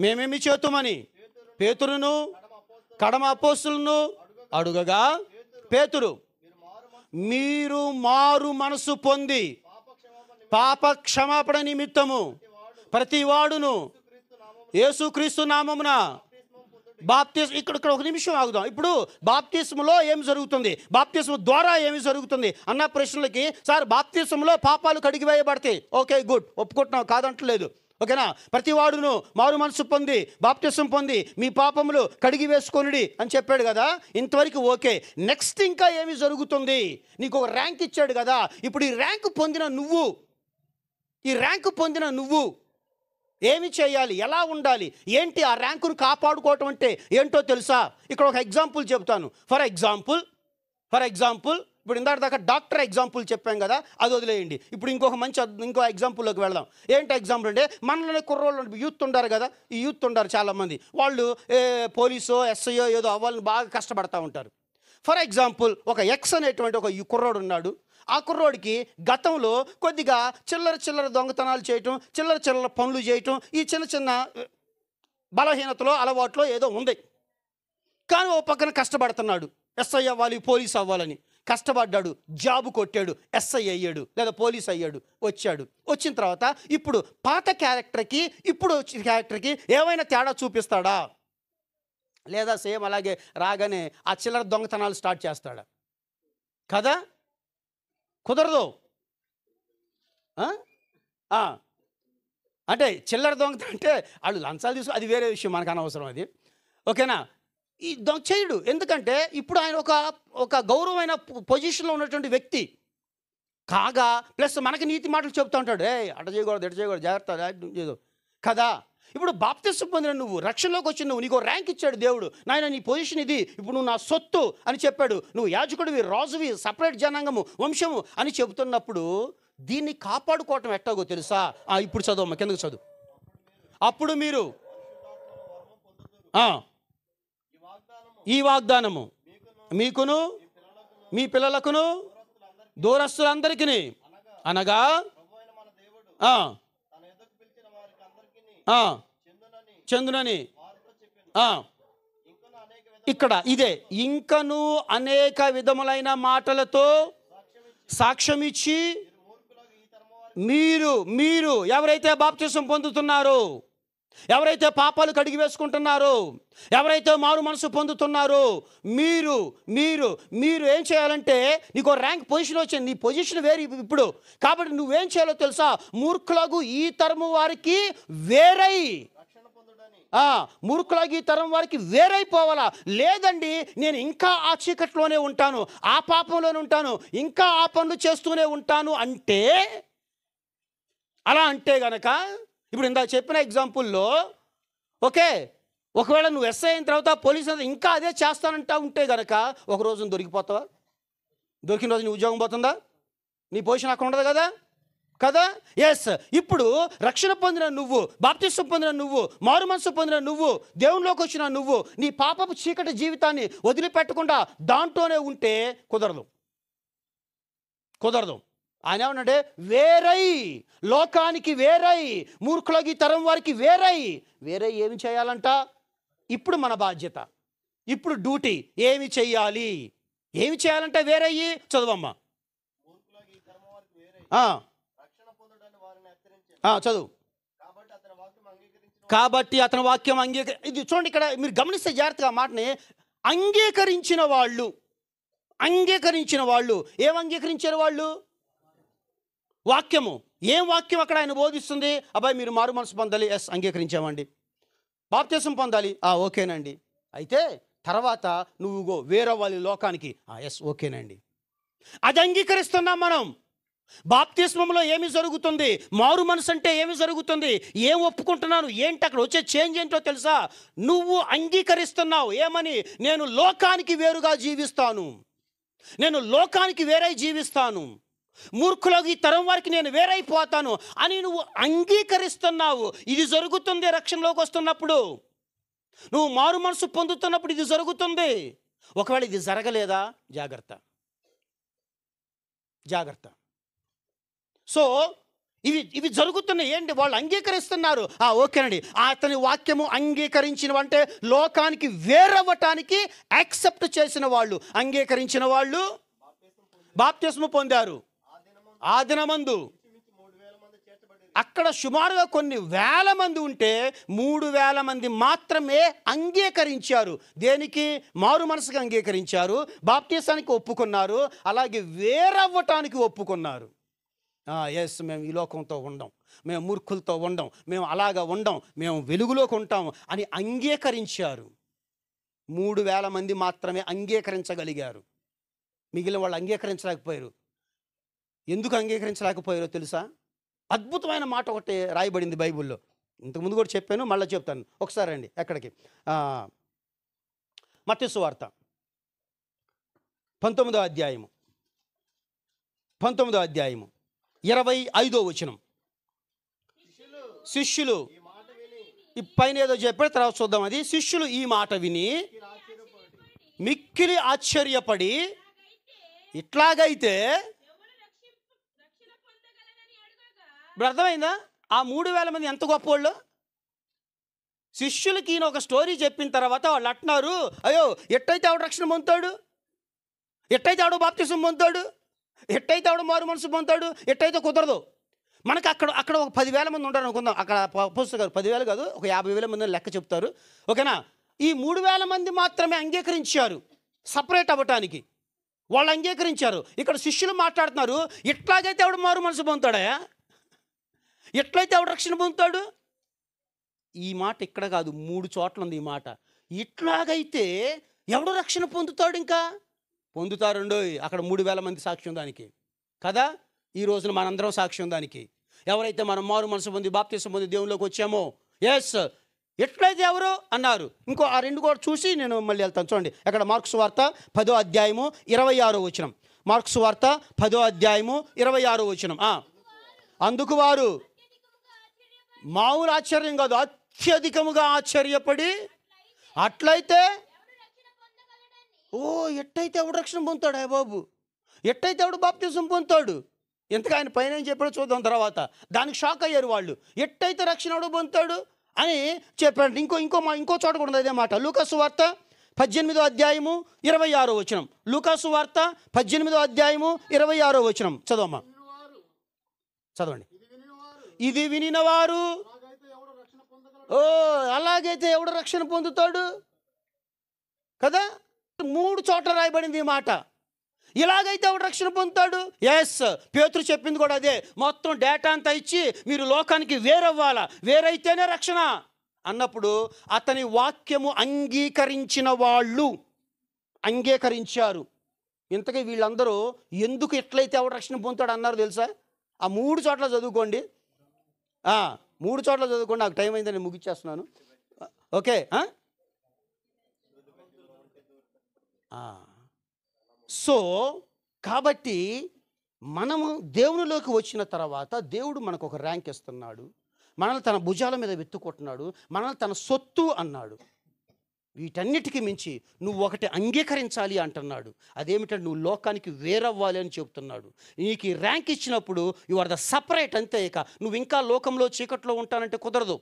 Speaker 1: మేమేమి చేతుమని పేతురును కడమ అపోస్తులను అడుగగా, పేతురు మీరు మారు మనసు పొంది పాప క్షమాపణ నిమిత్తము ప్రతివాడును యేసుక్రీస్తు నామమున ఇక్కడ ఒక నిమిషం ఆగుదాం. ఇప్పుడు బాప్తిస్మలో ఏమి జరుగుతుంది, బాప్తిస్మం ద్వారా ఏమి జరుగుతుంది అన్న ప్రశ్నలకి, సార్ బాప్తిస్మంలో పాపాలు కడిగివేయబడతాయి, ఓకే గుడ్, ఒప్పుకుంటున్నాం, కాదంటలేదు, ఓకేనా. ప్రతివాడును మారు మనసు పొంది బాప్తిస్మం పొంది మీ పాపములు కడిగి వేసుకొనుడి అని చెప్పాడు కదా, ఇంతవరకు ఓకే. నెక్స్ట్ ఇంకా ఏమి జరుగుతుంది? నీకు ఒక ర్యాంక్ ఇచ్చాడు కదా. ఇప్పుడు ఈ ర్యాంకు పొందిన నువ్వు ఏమి చేయాలి, ఎలా ఉండాలి, ఏంటి? ఆ ర్యాంకును కాపాడుకోవటం అంటే ఏంటో తెలుసా? ఇక్కడ ఒక ఎగ్జాంపుల్ చెప్తాను. ఫర్ ఎగ్జాంపుల్ ఇప్పుడు ఇందాక దాకా డాక్టర్ ఎగ్జాంపుల్ చెప్పాం కదా, అది వదిలేయండి. ఇప్పుడు ఇంకో ఎగ్జాంపుల్లోకి వెళదాం. ఏంటి ఎగ్జాంపుల్ అంటే, మనలోనే కుర్రోళ్ళు యూత్ ఉండారు కదా, ఈ యూత్ ఉండారు చాలామంది, వాళ్ళు పోలీసో ఎస్ఐయో ఏదో అవ్వాలని బాగా కష్టపడతా ఉంటారు. ఫర్ ఎగ్జాంపుల్ ఒక ఎక్స్ అనేటువంటి ఒక కుర్రోడు ఉన్నాడు. ఆ కుర్రోడికి గతంలో కొద్దిగా చిల్లర దొంగతనాలు చేయటం, చిల్లర పనులు చేయటం, ఈ చిన్న బలహీనతలో అలవాట్లో ఏదో ఉంది. కానీ ఓ పక్కన కష్టపడుతున్నాడు, ఎస్ఐ అవ్వాలి, పోలీస్ అవ్వాలని. కష్టపడ్డాడు, జాబు కొట్టాడు, ఎస్ఐ అయ్యాడు లేదా పోలీస్ అయ్యాడు, వచ్చాడు. వచ్చిన తర్వాత ఇప్పుడు పాత క్యారెక్టర్కి ఇప్పుడు వచ్చిన క్యారెక్టర్కి ఏమైనా తేడా చూపిస్తాడా? లేదా సేమ్ అలాగే రాగానే ఆ చిల్లర దొంగతనాలు స్టార్ట్ చేస్తాడా? కదా, కుదరదు. అంటే చిల్లర దొంగతనం అంటే వాళ్ళు లంచాలు తీసుకు, అది వేరే విషయం, మనకు అనవసరం అది. ఓకేనా? ఈ దొంగ చేయడు. ఎందుకంటే ఇప్పుడు ఆయన ఒక గౌరవమైన పొజిషన్లో ఉన్నటువంటి వ్యక్తి కాగా, ప్లస్ మనకి నీతి మాటలు చెప్తూ ఉంటాడు, అట చేయకూడదు, ఎట చేయకూడదు, జాగ్రత్త కదా. ఇప్పుడు బాప్తిస్మం పొందిన నువ్వు, రక్షణలోకి వచ్చిన నువ్వు, నీకు ర్యాంక్ ఇచ్చాడు దేవుడు. నాయన నీ పొజిషన్ ఇది, ఇప్పుడు నువ్వు నా సొత్తు అని చెప్పాడు. నువ్వు యాజకుడివి, రాజువి, సపరేట్ జనాంగము, వంశము అని చెబుతున్నప్పుడు దీన్ని కాపాడుకోవటం ఎట్టాగో తెలుసా? ఇప్పుడు చదువు, కిందకు చదువు. అప్పుడు మీరు ఈ వాగ్దానము మీకును మీ పిల్లలకును దూరస్తులందరికీ అనగా చందునని ఇక్కడ ఇదే, ఇంకను అనేక విధములైన మాటలతో సాక్ష్యమిచ్చి మీరు ఎవరైతే బాప్తిసం పొందుతున్నారో, ఎవరైతే పాపాలు కడిగి వేసుకుంటున్నారో, ఎవరైతే మారు మనసు పొందుతున్నారో, మీరు ఏం చేయాలంటే, నీకు ర్యాంక్ పొజిషన్ వచ్చింది, నీ పొజిషన్ వేరు ఇప్పుడు. కాబట్టి నువ్వేం చేయాలో తెలుసా? మూర్ఖులకు ఈ తరము వారికి వేరై, మూర్ఖులకు ఈ తరం వారికి వేరైపోవాలా? లేదండి నేను ఇంకా ఆ చీకట్లోనే ఉంటాను, ఆ పాపంలోనే ఉంటాను, ఇంకా ఆ పనులు చేస్తూనే ఉంటాను అంటే, అలా అంటే గనక ఇప్పుడు ఇందాక చెప్పిన ఎగ్జాంపుల్లో ఓకే, ఒకవేళ నువ్వు ఎస్ఐ అయిన తర్వాత పోలీసు ఇంకా అదే చేస్తానంటా ఉంటే గనక ఒక రోజున దొరికిపోతావా? దొరికిన రోజు నీ ఉద్యోగం పోతుందా? నీ పొజిషన్ అక్కడ ఉండదు కదా. ఎస్, ఇప్పుడు రక్షణ పొందిన నువ్వు, బాప్తిస్మం పొందిన నువ్వు, మారు మనసు పొందిన నువ్వు, దేవునిలోకి వచ్చిన నువ్వు, నీ పాపపు చీకటి జీవితాన్ని వదిలిపెట్టకుండా దాంట్లోనే ఉంటే కుదరదు. ఆయన ఏమన్నాడే? వేరై, లోకానికి వేరై, మూర్ఖులకి తరం వారికి వేరై ఏమి చేయాలంట? ఇప్పుడు మన బాధ్యత, ఇప్పుడు డ్యూటీ ఏమి చేయాలంటే వేరయ్యి చదువమ్మా. చదువు. కాబట్టి అతని వాక్యం ఇది చూడండి, ఇక్కడ మీరు గమనిస్తే జాగ్రత్తగా మాటని, అంగీకరించిన వాళ్ళు ఏం అంగీకరించారు వాళ్ళు? వాక్యము. ఏం వాక్యం అక్కడ ఆయన బోధిస్తుంది? అబ్బాయి మీరు మారు మనసు పొందాలి, ఎస్ అంగీకరించామండి. బాప్తిసం పొందాలి, ఓకేనండి. అయితే తర్వాత నువ్వు వేరే వాళ్ళ లోకానికి, ఎస్ ఓకేనండి. అది అంగీకరిస్తున్నాం మనం. బాప్తిస్మంలో ఏమి జరుగుతుంది? మారు మనసు అంటే ఏమి జరుగుతుంది? ఏం ఒప్పుకుంటున్నాను? ఏంటి అక్కడ వచ్చే చేంజ్ ఏంటో తెలుసా? నువ్వు అంగీకరిస్తున్నావు ఏమని? నేను లోకానికి వేరుగా జీవిస్తాను, నేను లోకానికి వేరై జీవిస్తాను, మూర్ఖులకు ఈ తరం వారికి నేను వేరైపోతాను అని నువ్వు అంగీకరిస్తున్నావు. ఇది జరుగుతుంది రక్షణలోకి వస్తున్నప్పుడు, నువ్వు మారు మనసు పొందుతున్నప్పుడు ఇది జరుగుతుంది. ఒకవేళ ఇది జరగలేదా, జాగ్రత్త. సో ఇవి జరుగుతున్నాయి. ఏంటి? వాళ్ళు అంగీకరిస్తున్నారు, ఓకేనండి. అతని వాక్యము అంగీకరించిన అంటే లోకానికి వేరవ్వటానికి యాక్సెప్ట్ చేసిన వాళ్ళు, అంగీకరించిన వాళ్ళు బాప్తిస్మం పొందారు. ఆ దినమందు అక్కడ సుమారుగా కొన్ని వేల మంది ఉంటే 3,000 మంది మాత్రమే అంగీకరించారు. దేనికి? మారు మనసుకు అంగీకరించారు, బాప్తిసానికి ఒప్పుకున్నారు, అలాగే వేరవ్వటానికి ఒప్పుకున్నారు. ఎస్, మేము ఈ లోకంతో ఉండం, మేము మూర్ఖులతో ఉండం, మేము అలాగా ఉండం, మేము వెలుగులోకి ఉంటాము అని అంగీకరించారు. 3,000 మంది మాత్రమే అంగీకరించగలిగారు. మిగిలిన వాళ్ళు అంగీకరించలేకపోయారు. ఎందుకు అంగీకరించలేకపోయారో తెలుసా? అద్భుతమైన మాట ఒకటి రాయబడింది బైబిల్లో. ఇంతకుముందు కూడా చెప్పాను, మళ్ళీ చెప్తాను. ఒకసారి అండి ఎక్కడికి, మత్తయి సువార్త 19వ అధ్యాయము 25వ వచనం. శిష్యులు ఈ పైన ఏదో చెప్పాడు, తర్వాత చూద్దాం. అది శిష్యులు ఈ మాట విని మిక్కిలి ఆశ్చర్యపడి, ఇట్లాగైతే ఇప్పుడు అర్థమైందా? ఆ 3,000 మంది ఎంత గొప్పవాళ్ళు. శిష్యులకి ఈయన ఒక స్టోరీ చెప్పిన తర్వాత వాళ్ళు అంటున్నారు, అయ్యో ఎట్టయితే ఆవిడ రక్షణ పొందుతాడు, ఎట్టయితే ఆవిడ బాప్తిసం పొందుతాడు, ఎట్టయితే ఆవిడ మారు మనసు పొందుతాడు, ఎట్టయితే కుదరదు. మనకు అక్కడ అక్కడ ఒక 10,000 మంది ఉంటారు అనుకుందాం. అక్కడ అపోస్తలులు గారు 10,000 కాదు, ఒక 50,000 మంది లెక్క చెప్తారు. ఓకేనా? ఈ 3,000 మంది మాత్రమే అంగీకరించారు సపరేట్ అవ్వటానికి. వాళ్ళు అంగీకరించారు. ఇక్కడ శిష్యులు మాట్లాడుతున్నారు, ఎట్లాగైతే ఆవిడ మారు మనసు పొందుతాడా, ఎట్లయితే ఆవిడ రక్షణ పొందుతాడు. ఈ మాట ఇక్కడ కాదు, 3 చోట్ల ఉంది ఈ మాట. ఇట్లాగైతే ఎవడు రక్షణ పొందుతాడు? ఇంకా పొందుతారుండో. అక్కడ 3,000 మంది సాక్ష్యం దానికి కదా. ఈ రోజున మనందరం సాక్ష్యం దానికి. ఎవరైతే మనం మారు మనసు పొంది బాప్తిసం పొంది దేవునిలోకి వచ్చామో, ఎస్, ఎట్లయితే ఎవరు అన్నారు. ఇంకో ఆ 2 కూడా చూసి నేను మళ్ళీ వెళ్తాను. చూడండి, అక్కడ మార్కు సువార్త 10వ అధ్యాయము 26వ వచనం. మార్కు సువార్త 10వ అధ్యాయము 26వ వచనం. అందుకు వారు మామూలు ఆశ్చర్యం కాదు, అత్యధికముగా ఆశ్చర్యపడి, అట్లయితే ఎట్టయితే ఎవడు రక్షణ పొందుతాడు బాబు, ఎట్టయితే ఎవడు బాప్తిసం పొందుతాడు. ఎంతగా ఆయన పైన ఏం చెప్పాడో చూద్దాం తర్వాత. దానికి షాక్ అయ్యారు వాళ్ళు. ఎట్టయితే రక్షణ ఎవడు పొందుతాడు అని చెప్పాడు. ఇంకో చోట కూడా ఉంది అదే మాట. లూకాసు వార్త 18వ అధ్యాయము 26వ వచనం. లూకాసు వార్త 18వ అధ్యాయము 26వ వచనం చదవమ్మా, చదవండి. ఇది వినినవారు అలాగైతే ఎవడు రక్షణ పొందుతాడు కదా. 3 చోట్ల రాయబడింది ఈ మాట. ఇలాగైతే ఎవడు రక్షణ పొందుతాడు. ఎస్, పేతురు చెప్పింది కూడా అదే. మొత్తం డేటా అంతా ఇచ్చి మీరు లోకానికి వేరవ్వాలా, వేరైతేనే రక్షణ అన్నప్పుడు అతని వాక్యము అంగీకరించిన వాళ్ళు అంగీకరించారు. ఇంతకీ వీళ్ళందరూ ఎందుకు ఎట్లయితే ఎవడు రక్షణ పొందుతాడు అన్నారు తెలుసా? ఆ 3 చోట్ల చదువుకోండి. 3 చోట్ల చదువుకోండి. నాకు టైం అయిందని ముగిచ్చేస్తున్నాను. ఓకే. సో కాబట్టి మనము దేవునిలోకి వచ్చిన తర్వాత దేవుడు మనకు ఒక ర్యాంక్ ఇస్తున్నాడు. మనల్ని తన భుజాల మీద వెత్తుకుంటున్నాడు. మనల్ని తన సొత్తు అన్నాడు. వీటన్నిటికీ మించి నువ్వు ఒకటి అంగీకరించాలి అంటున్నాడు. అదేమిటంటే నువ్వు లోకానికి వేరవ్వాలి అని చెప్తున్నాడు. నీకు ఈ ర్యాంక్ ఇచ్చినప్పుడు యు ఆర్ ద సపరేట్. అంతే. ఇక నువ్వు ఇంకా లోకంలో చీకట్లో ఉంటానంటే కుదరదు.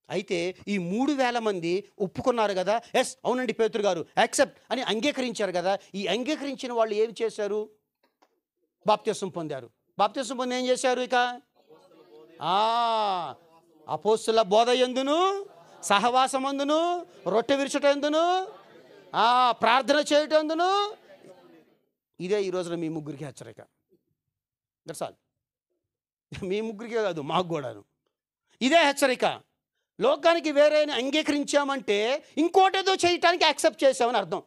Speaker 1: అయితే ఈ 3,000 మంది ఒప్పుకున్నారు కదా. ఎస్, అవునండి పేతురు గారు యాక్సెప్ట్ అని అంగీకరించారు కదా. ఈ అంగీకరించిన వాళ్ళు ఏమి చేశారు? బాప్తిసం పొందారు. బాప్తిసం పొంది ఏం చేశారు? ఇక అపోస్తుల బోధ యందును, సహవాసమందును, రొట్టె విరుచుట యందును, ప్రార్థన చేయటం యందును. ఇదే ఈ రోజున మీ ముగ్గురికి హెచ్చరిక. That's all. మీ ముగ్గురికే కాదు, మాకు కూడాను ఇదే హెచ్చరిక. లోకానికి వేరే అంగీకరించామంటే ఇంకోటేదో చేయటానికి యాక్సెప్ట్ చేసామని అర్థం.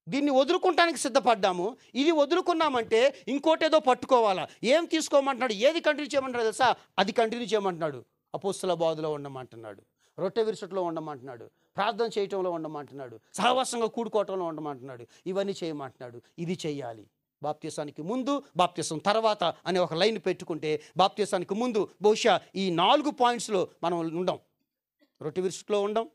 Speaker 1: దీన్ని వదులుకుంటానికి సిద్ధపడ్డాము. ఇది వదులుకున్నామంటే ఇంకోటేదో పట్టుకోవాలా. ఏం తీసుకోమంటున్నాడు? ఏది కంటిన్యూ చేయమంటున్నాడు తెలుసా? అది కంటిన్యూ చేయమంటున్నాడు. అపోస్తుల బోధలో ఉండమంటున్నాడు, రొట్టె విరుచుటలో ఉండమంటున్నాడు, ప్రార్థన చేయటంలో ఉండమంటున్నాడు, సహవాసంగా కూడుకోవటంలో ఉండమంటున్నాడు. ఇవన్నీ చేయమంటున్నాడు. ఇది చెయ్యాలి. బాప్తిసానికి ముందు, బాప్తిసం తర్వాత అనే ఒక లైన్ పెట్టుకుంటే బాప్తిసానికి ముందు బహుశా ఈ 4 పాయింట్స్లో మనం ఉండం. రొట్టె విరుచుటలో ఉండం,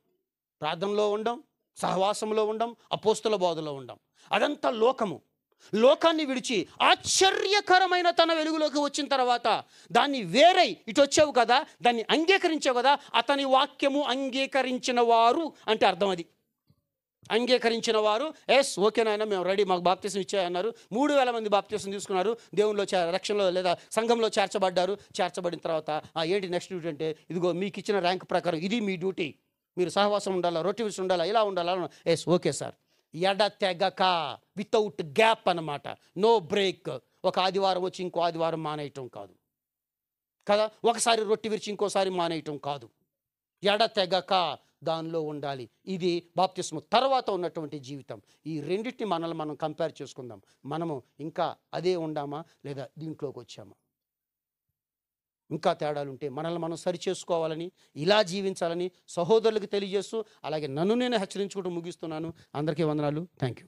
Speaker 1: ప్రార్థనలో ఉండం, సహవాసంలో ఉండం, అపోస్తుల బోధలో ఉండం. అదంతా లోకము. లోకాన్ని విడిచి ఆశ్చర్యకరమైన తన వెలుగులోకి వచ్చిన తర్వాత దాన్ని వేరై ఇటు వచ్చావు కదా, దాన్ని అంగీకరించావు కదా. అతని వాక్యము అంగీకరించిన వారు అంటే అర్థం అది. అంగీకరించిన వారు ఎస్ ఓకేనాయన మేము రెడీ, మాకు బాప్తిసం ఇచ్చాయన్నారు. 3,000 మంది బాప్తిసం తీసుకున్నారు. దేవునిలో రక్షణలో లేదా సంఘంలో చేర్చబడ్డారు. చేర్చబడిన తర్వాత ఏంటి నెక్స్ట్ డ్యూటీ అంటే, ఇదిగో మీకు ఇచ్చిన ర్యాంక్ ప్రకారం ఇది మీ డ్యూటీ, మీరు సహవాసం ఉండాలా, రొట్టె విరుచు ఉండాలా, ఇలా ఉండాలా. Yes okay sir. ఎడతెగక, వితౌట్ గ్యాప్ అన్నమాట. No break. ఒక ఆదివారం వచ్చి ఇంకో ఆదివారం మానేయటం కాదు కదా. ఒకసారి రొట్టె విరిచి ఇంకోసారి మానేయటం కాదు. ఎడతెగక దానిలో ఉండాలి. ఇది బాప్తిస్ము తర్వాత ఉన్నటువంటి జీవితం. ఈ రెండింటిని మనల్ని మనం కంపేర్ చేసుకుందాం. మనము ఇంకా అదే ఉండామా లేదా దీంట్లోకి వచ్చామా? ఇంకా తేడాలుంటే మనల్ని మనం సరి చేసుకోవాలని, ఇలా జీవించాలని సహోదరులకు తెలియజేస్తూ, అలాగే నన్ను నేను హెచ్చరించుకుంటూ ముగిస్తున్నాను. అందరికీ వందనాలు. Thank you.